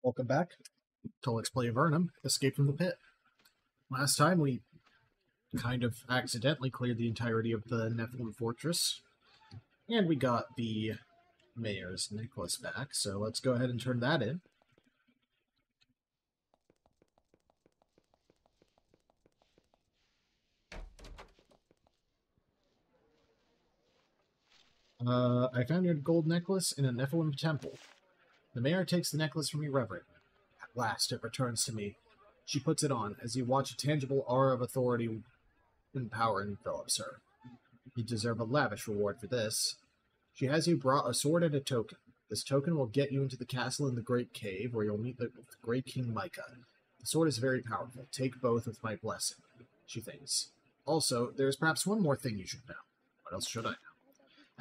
Welcome back to Let's Play Avernum, Escape from the Pit. Last time we kind of accidentally cleared the entirety of the Nephilim Fortress, and we got the Mayor's necklace back, so let's go ahead and turn that in. I found your gold necklace in a Nephilim temple. The Mayor takes the necklace from you reverently. At last it returns to me. She puts it on as you watch a tangible aura of authority and power envelops her. You deserve a lavish reward for this. She has you brought a sword and a token. This token will get you into the castle in the Great Cave, where you'll meet the Great King Micah. The sword is very powerful. Take both with my blessing, she thinks. Also, there is perhaps one more thing you should know. What else should I know?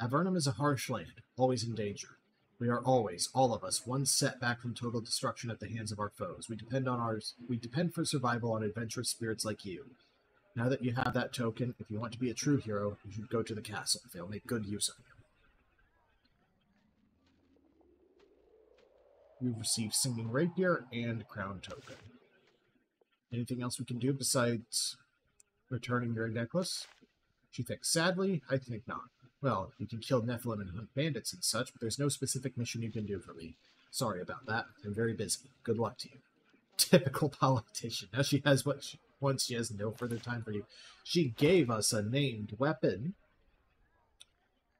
Avernum is a harsh land, always in danger. We are always, all of us, one setback from total destruction at the hands of our foes. We depend for survival on adventurous spirits like you. Now that you have that token, if you want to be a true hero, you should go to the castle. They'll make good use of you. We've received Singing Rapier and Crown Token. Anything else we can do besides returning your necklace? She thinks. Sadly, I think not. Well, you can kill Nephilim and hunt bandits and such, but there's no specific mission you can do for me. Sorry about that. I'm very busy. Good luck to you. Typical politician. Now she has what she wants. She has no further time for you. She gave us a named weapon.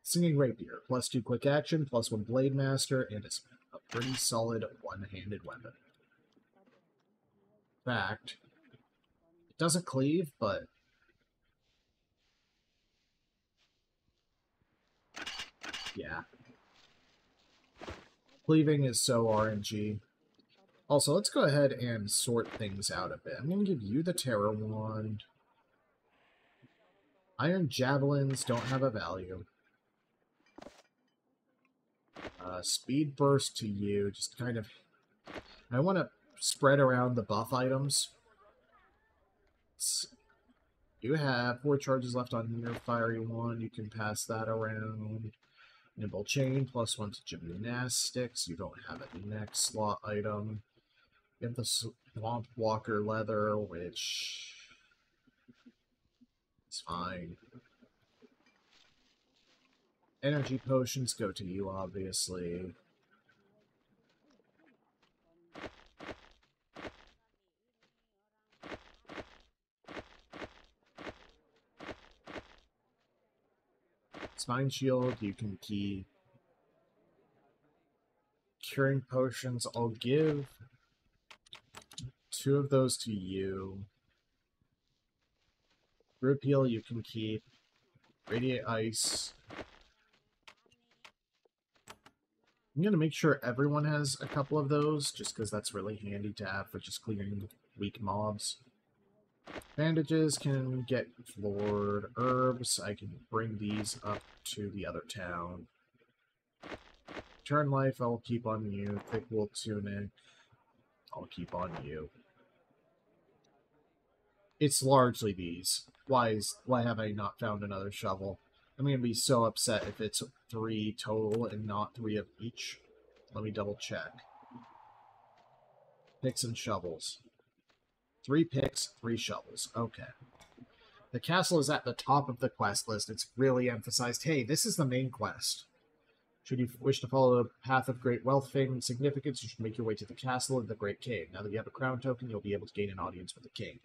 Singing Rapier. +2 quick action, +1 Blade Master, and a smith. A pretty solid one-handed weapon. In fact, it doesn't cleave, but yeah. Cleaving is so RNG. Also, let's go ahead and sort things out a bit. I'm going to give you the Terror Wand. Iron Javelins don't have a value. Speed Burst to you, just kind of... I want to spread around the buff items. You have 4 charges left on your Fiery Wand. You can pass that around. Nimble Chain, +1 to Gymnastics. You don't have a next slot item. You have the Swamp Walker Leather, which is fine. Energy Potions go to you, obviously. Spine Shield, you can keep. Curing Potions, I'll give 2 of those to you. Group Heal, you can keep. Radiate Ice. I'm going to make sure everyone has a couple of those, just because that's really handy to have for just clearing weak mobs. Bandages can get floored. Herbs, I can bring these up to the other town. Turn Life, I'll keep on you. Thick Wool Tunic, I'll keep on you. It's largely these. Why have I not found another shovel? I'm going to be so upset if it's 3 total and not 3 of each. Let me double check. Picks and shovels. 3 picks, 3 shovels. Okay. The castle is at the top of the quest list. It's really emphasized, hey, this is the main quest. Should you wish to follow the path of great wealth, fame, and significance, you should make your way to the castle in the Great Cave. Now that you have a crown token, you'll be able to gain an audience with the king.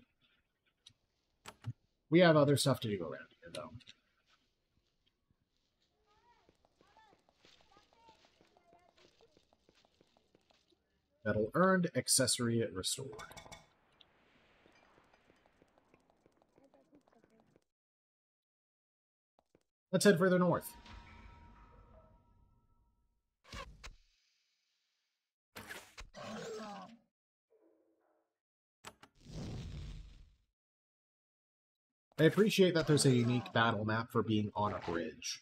We have other stuff to do around here, though. Metal earned, accessory restored. Let's head further north. I appreciate that there's a unique battle map for being on a bridge.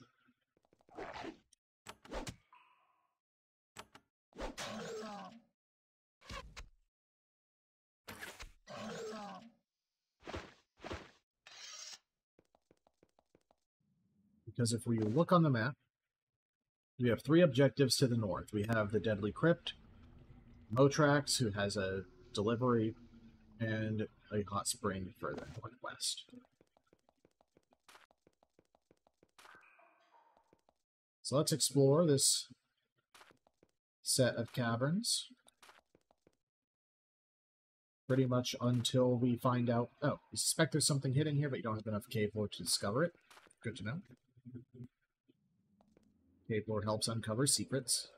Because if we look on the map, we have 3 objectives to the north. We have the Deadly Crypt, Motrax, who has a delivery, and a hot spring further northwest. So let's explore this set of caverns. Pretty much until we find out... Oh, you suspect there's something hidden here, but you don't have enough cave lore to discover it. Good to know. Cave lore helps uncover secrets.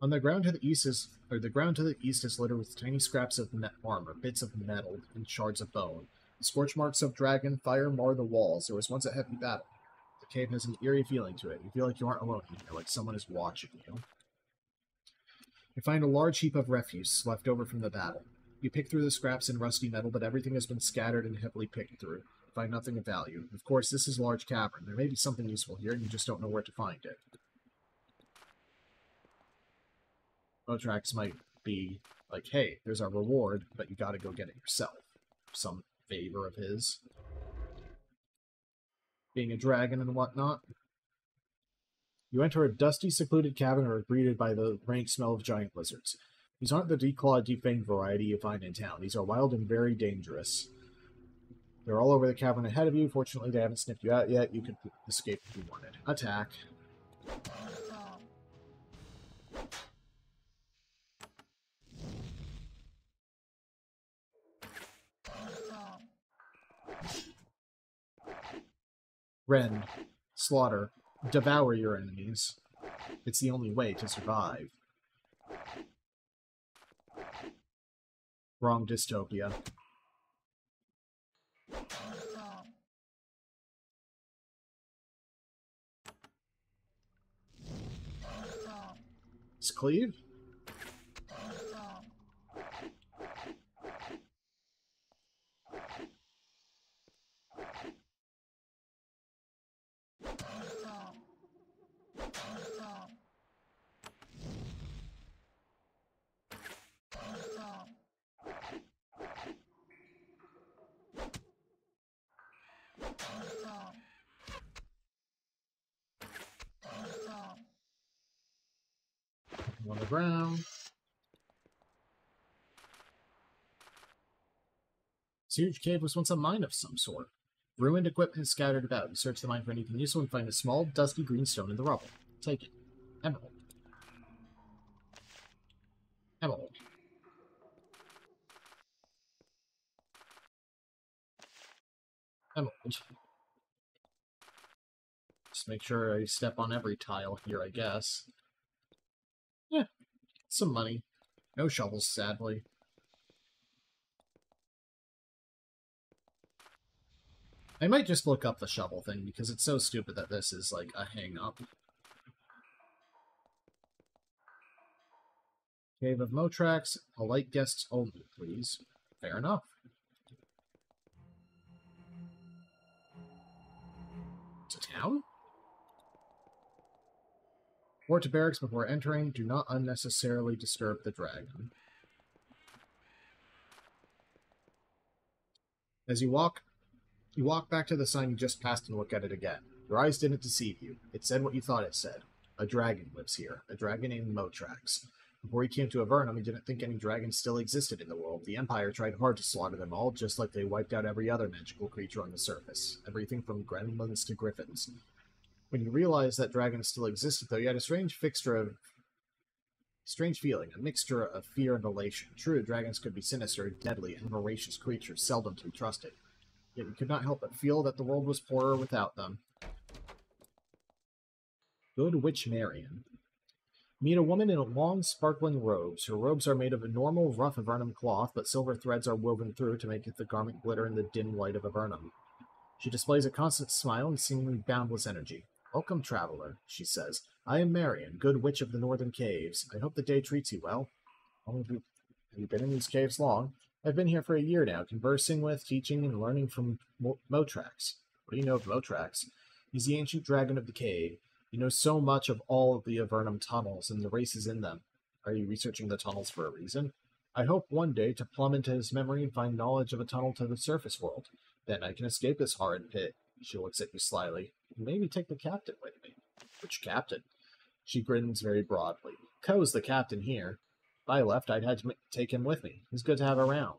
On the ground to the east is... Or the ground to the east is littered with tiny scraps of armor, bits of metal, and shards of bone. The scorch marks of dragon fire mar the walls. There was once a heavy battle. The cave has an eerie feeling to it. You feel like you aren't alone here, like someone is watching you. You find a large heap of refuse left over from the battle. You pick through the scraps and rusty metal, but everything has been scattered and heavily picked through. You find nothing of value. Of course, this is a large cavern. There may be something useful here, and you just don't know where to find it. Motrax might be like, hey, there's our reward, but you gotta go get it yourself. Some favor of his. Being a dragon and whatnot. You enter a dusty, secluded cavern and are greeted by the rank smell of giant lizards. These aren't the declawed, defanged variety you find in town. These are wild and very dangerous. They're all over the cavern ahead of you. Fortunately, they haven't sniffed you out yet. You could escape if you wanted. Attack. Rend. Slaughter. Devour your enemies. It's the only way to survive. Wrong dystopia. It's cleave? On the ground. This huge cave was once a mine of some sort. Ruined equipment is scattered about. You search the mine for anything useful and find a small, dusty green stone in the rubble. Take it. Emerald. Emerald. Emerald. Just make sure I step on every tile here, I guess. Yeah, some money. No shovels, sadly. I might just look up the shovel thing, because it's so stupid that this is, like, a hang-up. Cave of Motrax. Polite guests only, please. Fair enough. It's a town? Report to barracks before entering. Do not unnecessarily disturb the dragon. As you walk back to the sign you just passed and look at it again. Your eyes didn't deceive you. It said what you thought it said. A dragon lives here. A dragon named Motrax. Before he came to Avernum, he didn't think any dragons still existed in the world. The Empire tried hard to slaughter them all, just like they wiped out every other magical creature on the surface. Everything from gremlins to griffins. When you realized that dragons still existed, though, you had a strange feeling, a mixture of fear and elation. True, dragons could be sinister, deadly, and voracious creatures, seldom to be trusted. Yet you could not help but feel that the world was poorer without them. Good Witch Marion. Meet a woman in long, sparkling robes. Her robes are made of a normal, rough Avernum cloth, but silver threads are woven through to make the garment glitter in the dim light of Avernum. She displays a constant smile and seemingly boundless energy. Welcome, traveler, she says. I am Marion, good witch of the northern caves. I hope the day treats you well. Have you been in these caves long? I've been here for a year now, conversing with, teaching, and learning from Motrax. What do you know of Motrax? He's the ancient dragon of the cave. He knows so much of all of the Avernum tunnels and the races in them. Are you researching the tunnels for a reason? I hope one day to plumb into his memory and find knowledge of a tunnel to the surface world. Then I can escape this horrid pit. She looks at you slyly. Maybe take the captain with me. Which captain? She grins very broadly. Ko's the captain here. If I left, I'd have to take him with me. He's good to have around.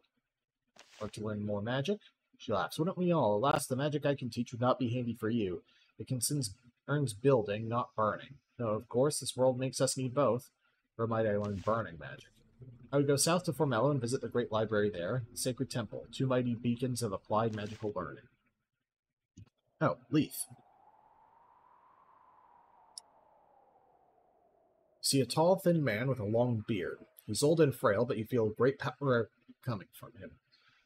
Or to learn more magic? She laughs. Wouldn't we all? Alas, the magic I can teach would not be handy for you. It earns building, not burning. Though, of course, this world makes us need both. Or might I learn burning magic? I would go south to Formello and visit the great library there, the sacred temple, two mighty beacons of applied magical learning. Oh, Leith. See a tall, thin man with a long beard. He's old and frail, but you feel great power coming from him.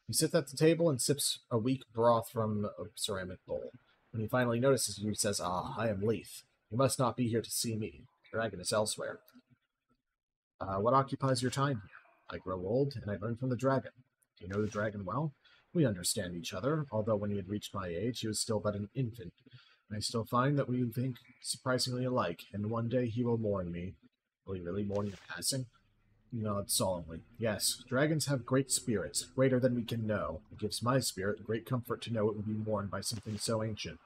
He sits at the table and sips a weak broth from a ceramic bowl. When he finally notices you, he says, "Ah, I am Leith. You must not be here to see me. The dragon is elsewhere." What occupies your time here? I grow old, and I learn from the dragon. Do you know the dragon well? We understand each other, although when he had reached my age, he was still but an infant. I still find that we think surprisingly alike, and one day he will mourn me. Will he really mourn your passing? He nods solemnly. Yes, dragons have great spirits, greater than we can know. It gives my spirit great comfort to know it will be mourned by something so ancient.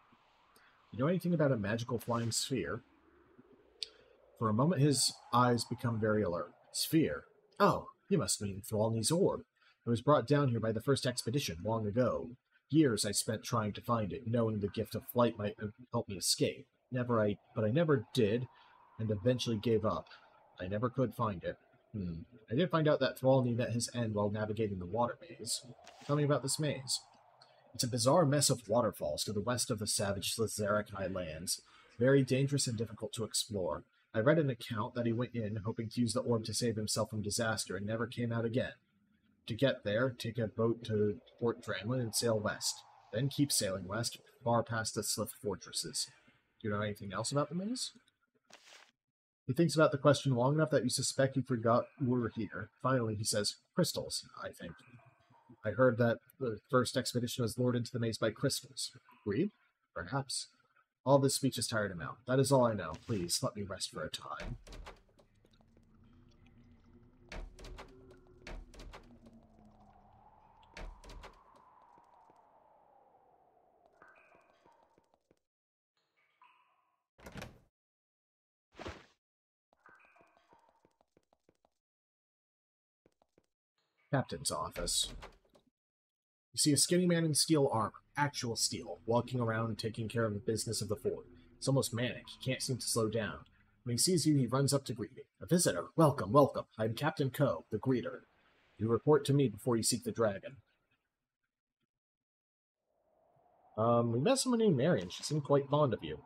You know anything about a magical flying sphere? For a moment his eyes become very alert. Sphere? Oh, you must mean Thralney's orb. It was brought down here by the first expedition, long ago. Years I spent trying to find it, knowing the gift of flight might help me escape. But I never did, and eventually gave up. I never could find it. I did find out that Thralney met his end while navigating the water maze. Tell me about this maze. It's a bizarre mess of waterfalls to the west of the savage Slizeric Highlands. Very dangerous and difficult to explore. I read an account that he went in, hoping to use the orb to save himself from disaster, and never came out again. To get there, take a boat to Port Dramlin and sail west. Then keep sailing west, far past the Slith fortresses. Do you know anything else about the maze? He thinks about the question long enough that you suspect he forgot you were here. Finally, he says, crystals, I think. I heard that the first expedition was lured into the maze by crystals. Agreed? Perhaps. All this speech has tired him out. That is all I know. Please, let me rest for a time. Captain's office. You see a skinny man in steel armor, actual steel, walking around taking care of the business of the fort. It's almost manic. He can't seem to slow down. When he sees you, he runs up to greet you. A visitor. Welcome, welcome. I'm Captain Ko, the greeter. You report to me before you seek the dragon. We met someone named Marion. She seemed quite fond of you.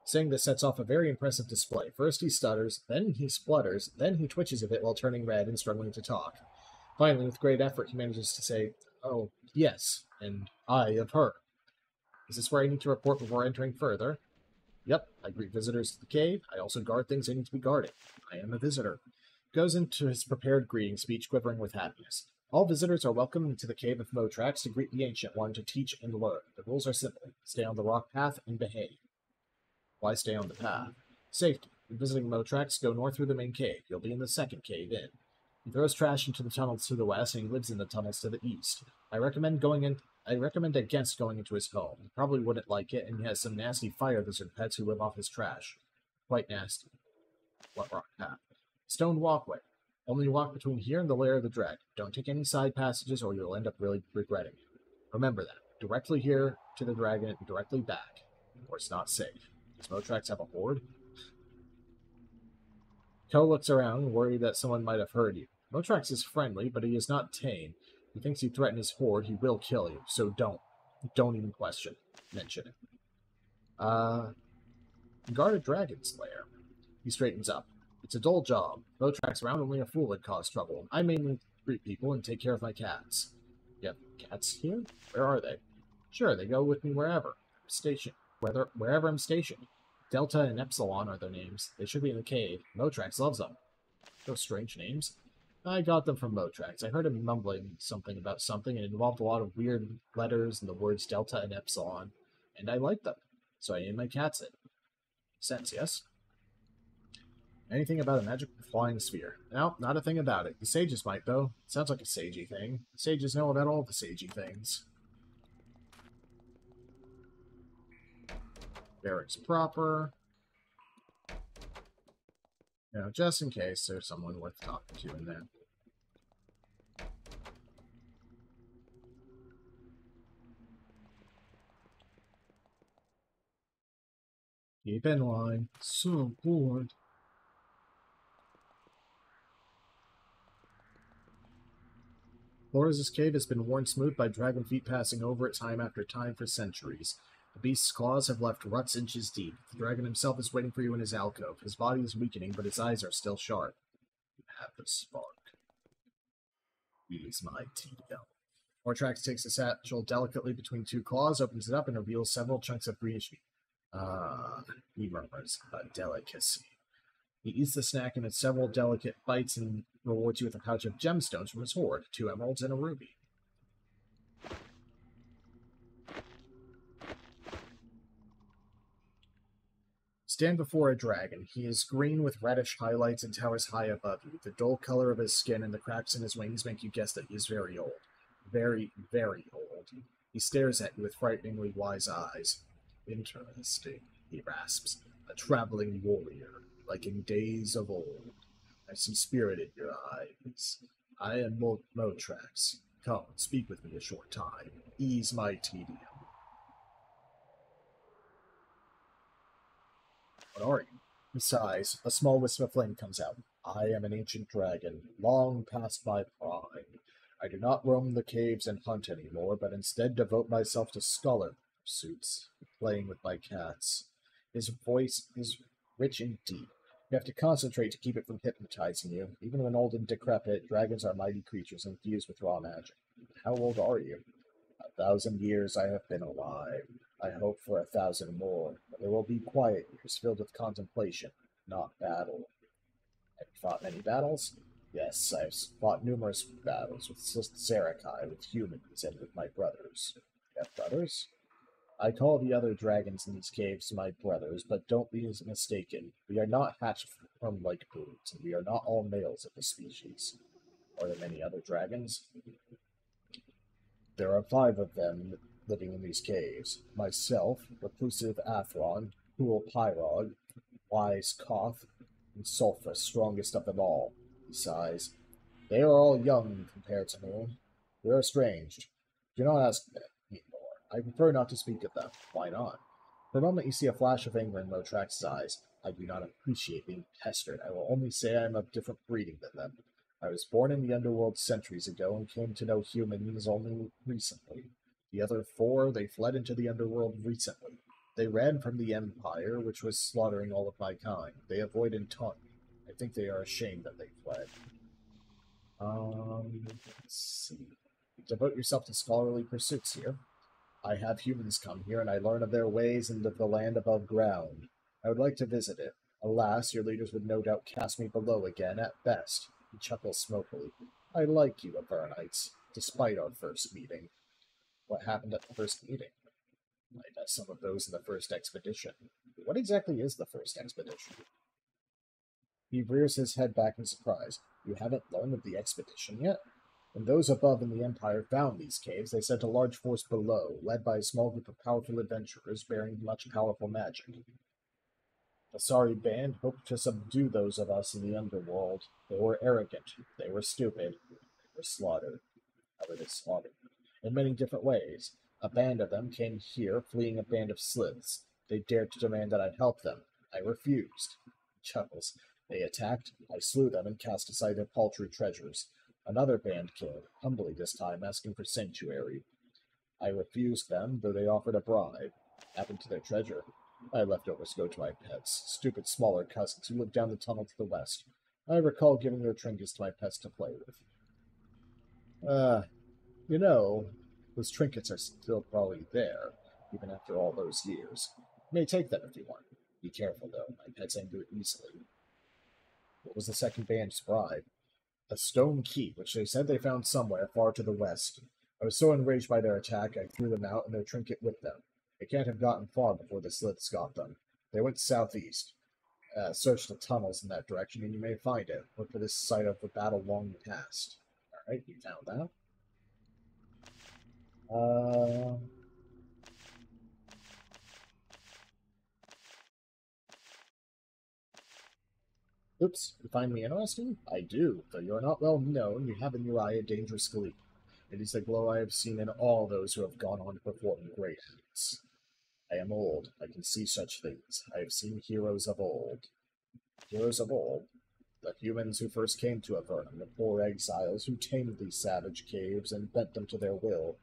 Saying this sets off a very impressive display. First he stutters, then he splutters, then he twitches a bit while turning red and struggling to talk. Finally, with great effort, he manages to say, "Oh, yes, and I of her. Is this where I need to report before entering further?" "Yep, I greet visitors to the cave. I also guard things I need to be guarded. I am a visitor." Goes into his prepared greeting speech, quivering with happiness. All visitors are welcome into the cave of Motrax to greet the Ancient One, to teach and learn. The rules are simple. Stay on the rock path and behave. Why stay on the path? Safety. When visiting Motrax, go north through the main cave. You'll be in the second cave in. He throws trash into the tunnels to the west, and he lives in the tunnels to the east. I recommend against going into his home. He probably wouldn't like it, and he has some nasty fire lizard pets who live off his trash. Quite nasty. What rock path? Stone walkway. Only walk between here and the lair of the dragon. Don't take any side passages, or you'll end up really regretting it. Remember that. Directly here to the dragon and directly back, or it's not safe. Does Motrax have a horde? Ko looks around, worried that someone might have heard you. Motrax is friendly, but he is not tame. If he thinks you threaten his horde, he will kill you, so don't. Don't even mention it. Guard a dragon's lair. He straightens up. It's a dull job. Motrax around, only a fool would cause trouble. I mainly greet people and take care of my cats. You have cats here? Where are they? Sure, they go with me wherever. Wherever I'm stationed. Delta and Epsilon are their names. They should be in the cave. Motrax loves them. Those strange names. I got them from Motrax. I heard him mumbling something about something, and it involved a lot of weird letters and the words Delta and Epsilon. And I liked them. So I named my cats it. Sense, yes? Anything about a magic flying sphere? No, not a thing about it. The sages might, though. Sounds like a sagey thing. The sages know about all the sagey things. Barracks proper. You know, just in case there's someone worth talking to in there. Keep in line. So bored. Flores' cave has been worn smooth by dragon feet passing over it time after time for centuries. The beast's claws have left ruts inches deep. The dragon himself is waiting for you in his alcove. His body is weakening, but his eyes are still sharp. You have the spark. Use my tedium. Motrax takes the satchel delicately between two claws, opens it up, and reveals several chunks of greenish meat. Ah, he murmurs, a delicacy. He eats the snack and in several delicate bites and rewards you with a pouch of gemstones from his hoard, 2 emeralds and a ruby. Stand before a dragon. He is green with reddish highlights and towers high above you. The dull color of his skin and the cracks in his wings make you guess that he is very old. Very, very old. He stares at you with frighteningly wise eyes. Interesting, he rasps. A traveling warrior, like in days of old. I see spirit in your eyes. I am Motrax. Come, speak with me a short time. Ease my tedium. What are you? He sighs. A small wisp of flame comes out. I am an ancient dragon, long past my prime. I do not roam the caves and hunt anymore, but instead devote myself to scholar pursuits, playing with my cats. His voice is rich and deep. You have to concentrate to keep it from hypnotizing you. Even when old and decrepit, dragons are mighty creatures infused with raw magic. How old are you? 1,000 years I have been alive. I hope for 1,000 more, but there will be quiet years filled with contemplation, not battle. Have you fought many battles? Yes, I've fought numerous battles with Zerakai, with humans, and with my brothers. You have brothers? I call the other dragons in these caves my brothers, but don't be mistaken. We are not hatched from like birds, and we are not all males of the species. Are there many other dragons? There are 5 of them living in these caves. Myself, reclusive Athron, cruel Pyrog, wise Koth, and Sulphur, strongest of them all. He sighs. They are all young compared to me. We are estranged. Do not ask me more. I prefer not to speak of them. Why not? For a moment you see a flash of anger in Motrax's eyes. I do not appreciate being pestered. I will only say I am of different breeding than them. I was born in the underworld centuries ago and came to know humans only recently. The other 4, they fled into the underworld recently. They ran from the Empire, which was slaughtering all of my kind. They avoided taunt me. I think they are ashamed that they fled. Let's see. Devote yourself to scholarly pursuits here. I have humans come here, and I learn of their ways and of the land above ground. I would like to visit it. Alas, your leaders would no doubt cast me below again, at best. He chuckles smokily. I like you, Avernites, despite our first meeting. What happened at the first meeting? I met some of those in the first expedition. What exactly is the first expedition? He rears his head back in surprise. You haven't learned of the expedition yet? When those above in the Empire found these caves, they sent a large force below, led by a small group of powerful adventurers bearing much powerful magic. The sorry band hoped to subdue those of us in the underworld. They were arrogant, they were stupid, they were slaughtered. How were they slaughtered? In many different ways. A band of them came here, fleeing a band of sliths. They dared to demand that I'd help them. I refused. He chuckles. They attacked, I slew them, and cast aside their paltry treasures. Another band came, humbly this time, asking for sanctuary. I refused them, though they offered a bribe. Happened to their treasure. My leftovers go to my pets, stupid smaller cousins who live down the tunnel to the west. I recall giving their trinkets to my pets to play with. Uh, you know, those trinkets are still probably there, even after all those years. You may take them if you want. Be careful, though. My pets anger easily. What was the second band's bribe? A stone key, which they said they found somewhere far to the west. I was so enraged by their attack, I threw them out and their trinket with them. They can't have gotten far before the slits got them. They went southeast. Search the tunnels in that direction, and you may find it. Look for this site of the battle long past. All right, you found that. Uh, Oops, you find me interesting? I do. Though you are not well known, you have in your eye a dangerous gleam. It is the glow I have seen in all those who have gone on to perform great acts. I am old. I can see such things. I have seen heroes of old. Heroes of old? The humans who first came to Avernum, the poor exiles who tamed these savage caves and bent them to their will.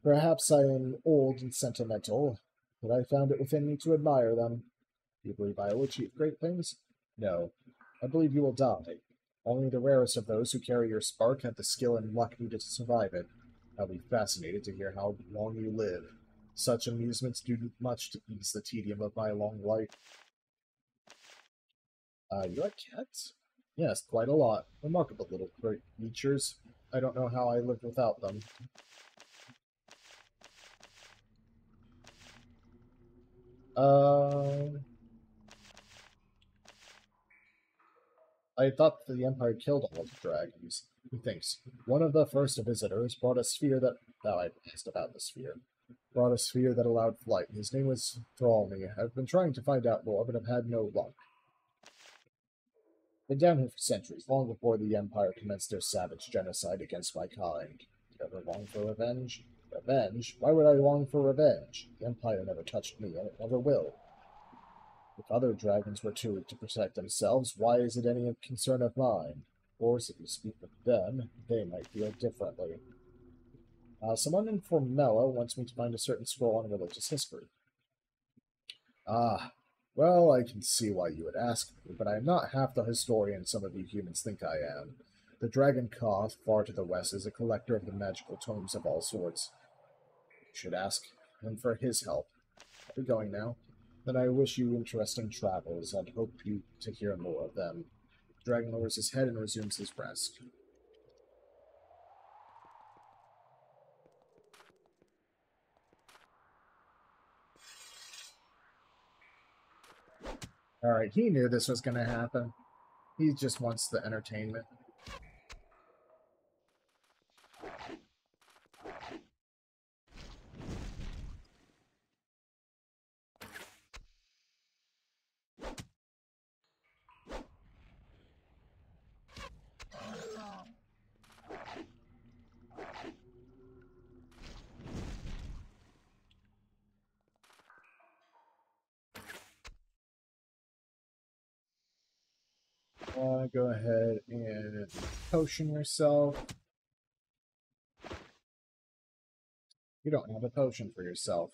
Perhaps I am old and sentimental, but I found it within me to admire them. Do you believe I will achieve great things? No. I believe you will die. Only the rarest of those who carry your spark have the skill and luck needed to survive it. I'll be fascinated to hear how long you live. Such amusements do much to ease the tedium of my long life. You like cats? Yes, quite a lot. Remarkable little creatures. I don't know how I lived without them. Uh, I thought that the Empire killed all of the dragons. Who thinks? One of the first visitors brought a sphere that... Oh, I asked about the sphere. Brought a sphere that allowed flight. His name was Thrallme. I've been trying to find out more, but have had no luck. Been down here for centuries, long before the Empire commenced their savage genocide against my kind. Did you ever long for revenge? Revenge? Why would I long for revenge? The Empire never touched me, and it never will. If other dragons were too weak to protect themselves, why is it any concern of mine? Of course, if you speak with them, they might feel differently. Someone in Formella wants me to find a certain scroll on religious history. Ah, well, I can see why you would ask me, but I am not half the historian some of you humans think I am. The Dragon Koth, far to the west, is a collector of the magical tomes of all sorts. You should ask him for his help. Are we going now? Then I wish you interesting travels, and hope you to hear more of them. The dragon lowers his head and resumes his rest. Alright, he knew this was going to happen. He just wants the entertainment. Go ahead and potion yourself. You don't have a potion for yourself.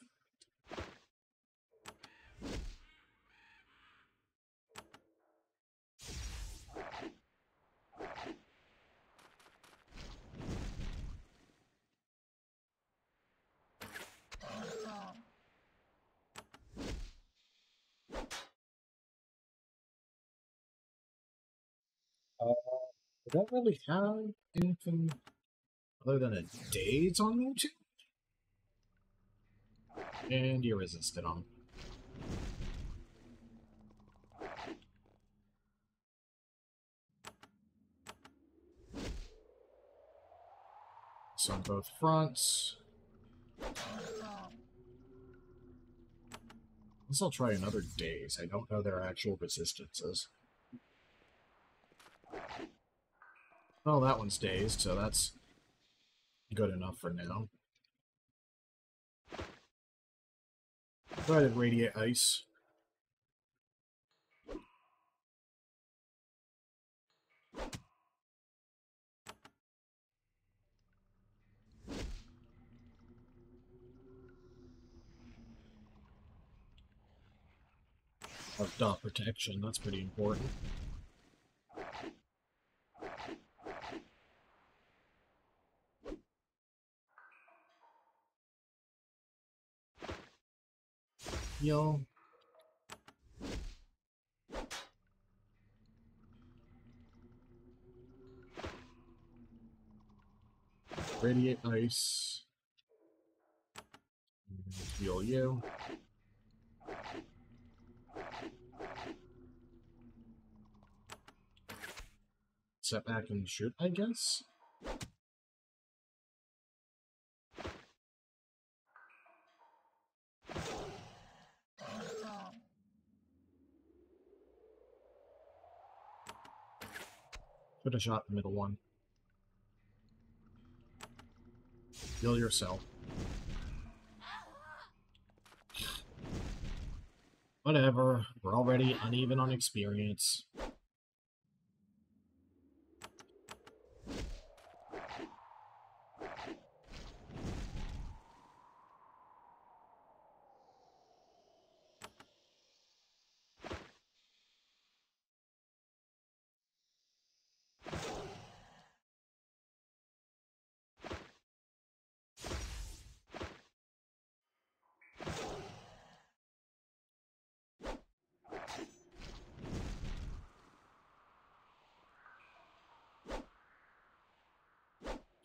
I don't really have anything other than a daze on you two. And you resisted him. So on both fronts. Guess I'll try another daze. I don't know their actual resistances. Oh, that one's dazed, so that's good enough for now. Go ahead and radiate ice. Of dot protection, that's pretty important. Heal. Radiate ice. Heal you. Set back and shoot, I guess? Could have shot the middle one. Heal yourself. Whatever. We're already uneven on experience.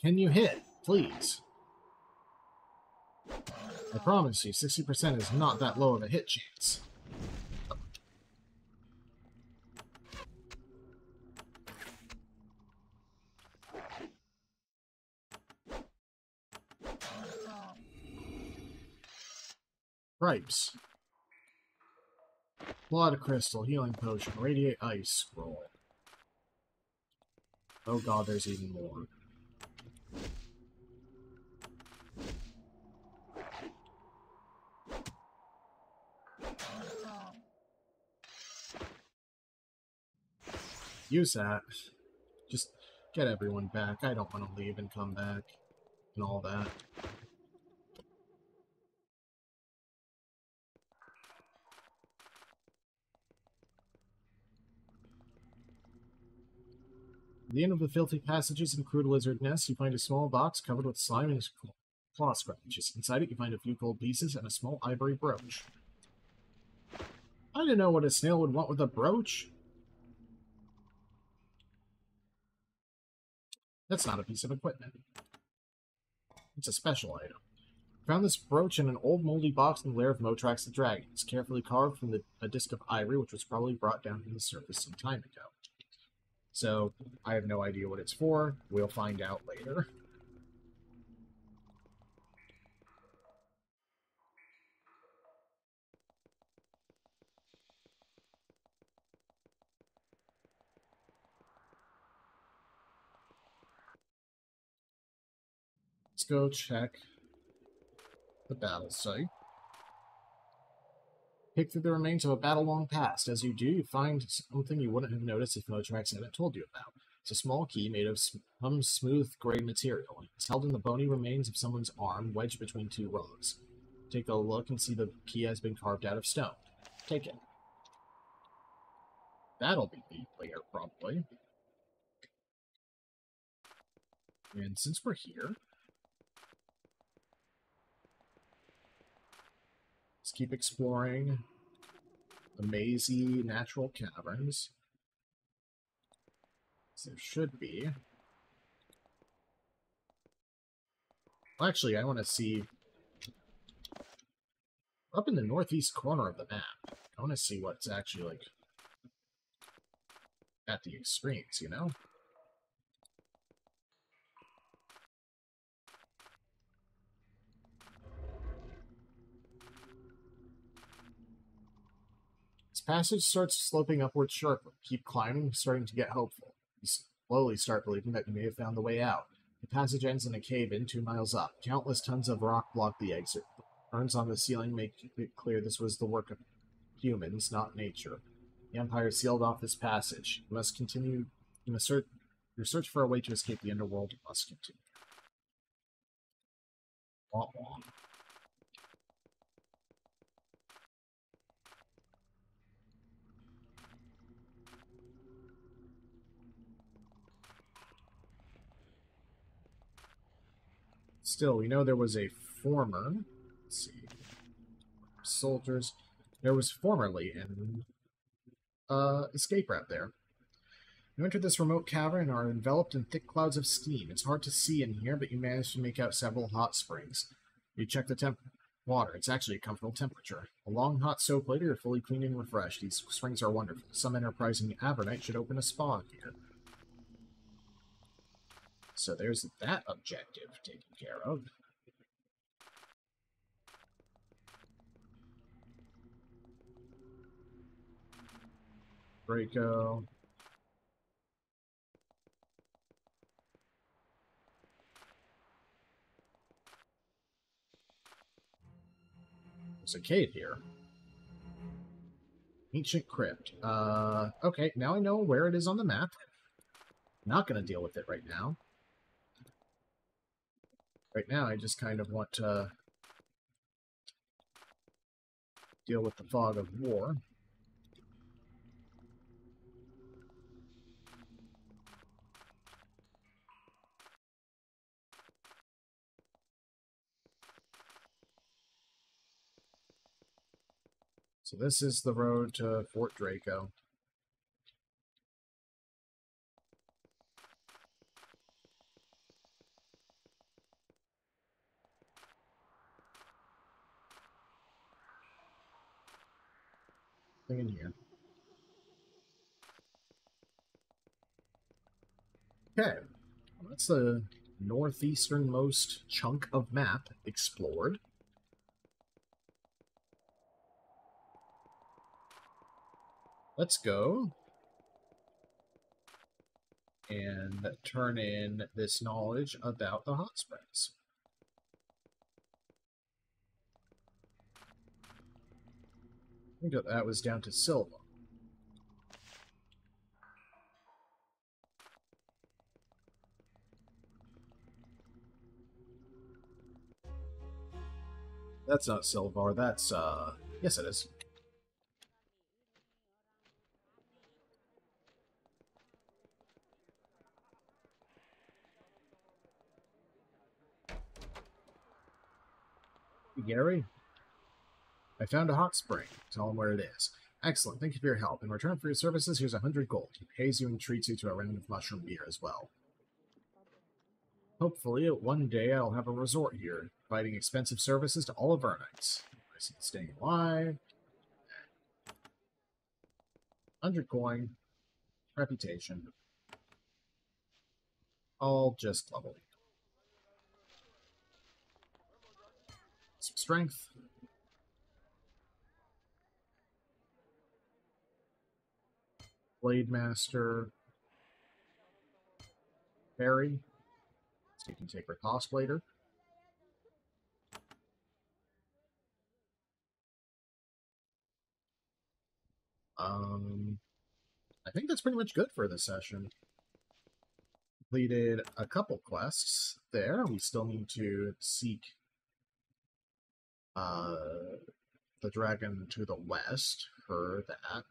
Can you hit? Please. I promise you, 60% is not that low of a hit chance. Gripes. Blood crystal, healing potion, radiate ice scroll. Oh god, there's even more. Use that. Just get everyone back. I don't want to leave and come back. And all that. At the end of the filthy passages and crude lizard nests, you find a small box covered with slime and claw scratches. Inside it, you find a few gold pieces and a small ivory brooch. I didn't know what a snail would want with a brooch. That's not a piece of equipment. It's a special item. Found this brooch in an old moldy box in the lair of Motrax the dragon. It's carefully carved from a disc of ivory, which was probably brought down from the surface some time ago. So, I have no idea what it's for. We'll find out later. Let's go check the battle site. Pick through the remains of a battle long past. As you do, you find something you wouldn't have noticed if Motrax hadn't told you about. It's a small key made of some smooth gray material. It's held in the bony remains of someone's arm, wedged between two rocks. Take a look and see the key has been carved out of stone. Take it. That'll be later, probably. And since we're here, let's keep exploring the mazy natural caverns. So there should be. Well, actually, I want to see up in the northeast corner of the map. I want to see what's actually like at the extremes, you know? This passage starts sloping upward sharply. Keep climbing, starting to get hopeful. You slowly start believing that you may have found the way out. The passage ends in a cave-in 2 miles up. Countless tons of rock block the exit. Urns on the ceiling make it clear this was the work of humans, not nature. The Empire sealed off this passage. You must continue. You must search. Your search for a way to escape the underworld must continue. Wah, wah. Still, we know there was a former. Let's see. Soldiers. There was formerly an escape route there. You enter this remote cavern and are enveloped in thick clouds of steam. It's hard to see in here, but you manage to make out several hot springs. You check the water. It's actually a comfortable temperature. A long hot soak later, you're fully cleaned and refreshed. These springs are wonderful. Some enterprising Avernite should open a spa here. So there's that objective taken care of. Draco. There's a cave here. Ancient crypt. Okay, now I know where it is on the map. Not going to deal with it right now. Right now, I just kind of want to deal with the fog of war. So this is the road to Fort Draco. Thing in here. Okay, well, that's the northeasternmost chunk of map explored. Let's go and turn in this knowledge about the hot springs. I think that was down to Silva. That's not Silvar, that's, yes it is. Gary? I found a hot spring. Tell him where it is. Excellent, thank you for your help. In return for your services, here's 100 gold. He pays you and treats you to a round of mushroom beer as well. Hopefully, one day I'll have a resort here, providing expensive services to all Avernites. Staying alive. 100 coin. Reputation. I'll just level. Some strength. Blade Master. Fairy. So you can take her cost later. I think that's pretty much good for this session. Completed a couple quests there. We still need to seek the dragon to the west for that.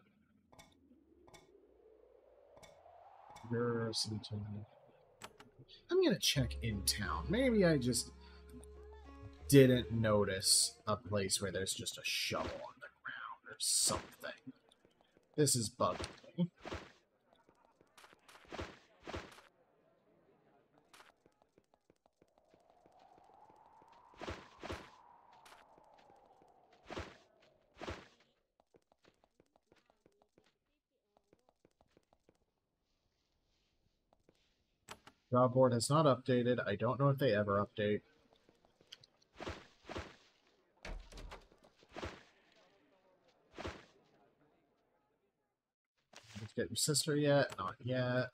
I'm gonna check in town. Maybe I just didn't notice a place where there's just a shovel on the ground or something. This is bugging me. Job board has not updated. I don't know if they ever update. Let's get your sister yet? Not yet.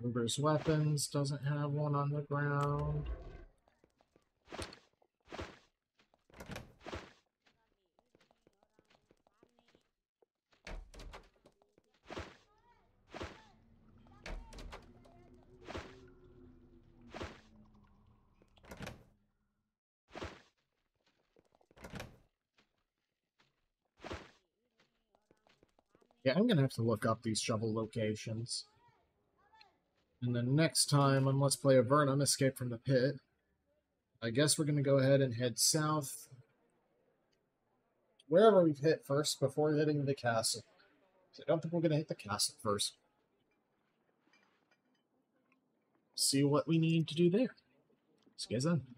Uber's Weapons doesn't have one on the ground. Yeah, I'm gonna have to look up these shovel locations. And then next time on Let's Play Avernum, Escape from the Pit, I guess we're gonna go ahead and head south. Wherever we've hit first before hitting the castle. So I don't think we're gonna hit the castle first. See what we need to do there. See you guys then.